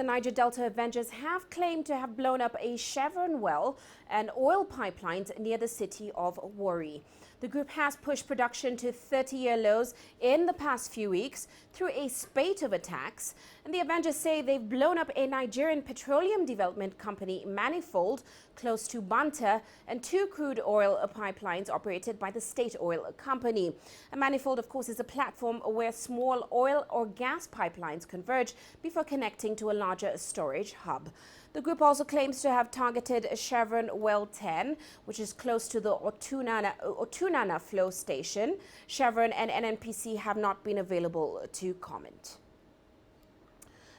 the Niger Delta Avengers have claimed to have blown up a Chevron well and oil pipelines near the city of Warri. The group has pushed production to 30-year lows in the past few weeks through a spate of attacks. And the Avengers say they've blown up a Nigerian Petroleum Development Company manifold close to Banta and 2 crude oil pipelines operated by the state oil company. A manifold, of course, is a platform where small oil or gas pipelines converge before connecting to a larger storage hub. The group also claims to have targeted Chevron Well 10, which is close to the Otunana flow station. Chevron and N-N-P-C have not been available to comment.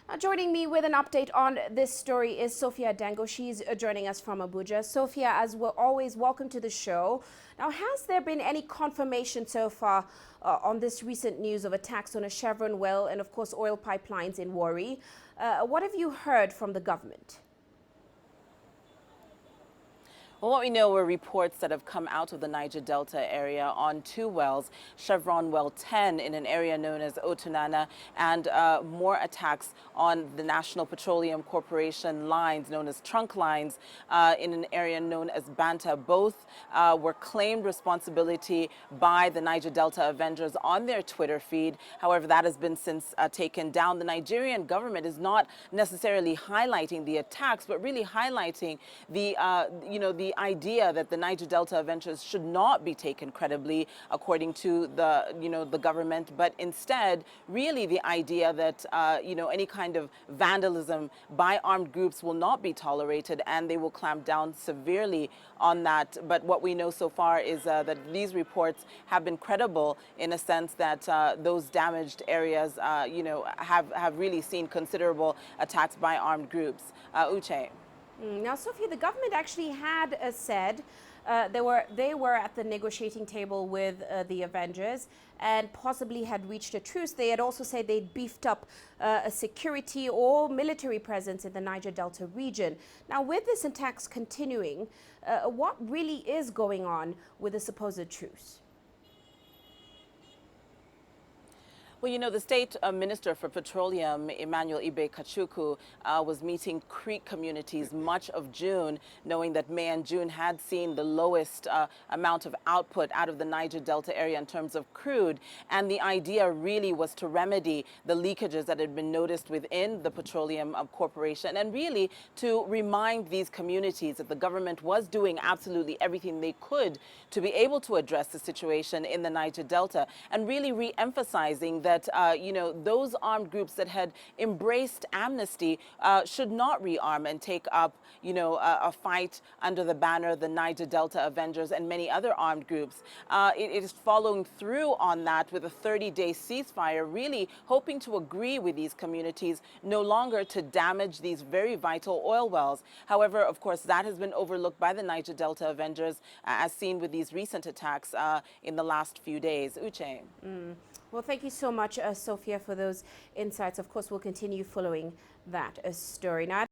Now, joining me with an update on this story is Sophia Dango. She's joining us from Abuja. Sophia, as we're always, welcome to the show. Now, has there been any confirmation so far on this recent news of attacks on a Chevron well and, of course, oil pipelines in Warri? What have you heard from the government? Well, what we know were reports that have come out of the Niger Delta area on 2 wells, Chevron Well 10 in an area known as Otunana, and more attacks on the National Petroleum Corporation lines known as trunk lines in an area known as Banta. Both were claimed responsibility by the Niger Delta Avengers on their Twitter feed. However, that has been since taken down. The Nigerian government is not necessarily highlighting the attacks, but really highlighting the, the idea that the Niger Delta Avengers should not be taken credibly, according to the government, but instead, really the idea that any kind of vandalism by armed groups will not be tolerated, and they will clamp down severely on that. But what we know so far is that these reports have been credible in a sense that those damaged areas, have really seen considerable attacks by armed groups. Uche. Now, Sophia, the government actually had said they were at the negotiating table with the Avengers and possibly had reached a truce. They had also said they'd beefed up a security or military presence in the Niger Delta region. Now, with this attacks continuing, what really is going on with the supposed truce? Well, the State Minister for Petroleum, Emmanuel Ibe Kachuku, was meeting Creek communities much of June, knowing that May and June had seen the lowest amount of output out of the Niger Delta area in terms of crude. And the idea really was to remedy the leakages that had been noticed within the Petroleum Corporation, and really to remind these communities that the government was doing absolutely everything they could to be able to address the situation in the Niger Delta, and really re-emphasizing that those armed groups that had embraced amnesty should not rearm and take up, a fight under the banner the Niger Delta Avengers and many other armed groups. It is following through on that with a 30-day ceasefire, really hoping to agree with these communities no longer to damage these very vital oil wells. However, of course, that has been overlooked by the Niger Delta Avengers, as seen with these recent attacks in the last few days. Uche. Well, thank you so much, Sophia, for those insights. Of course, we'll continue following that story. Now,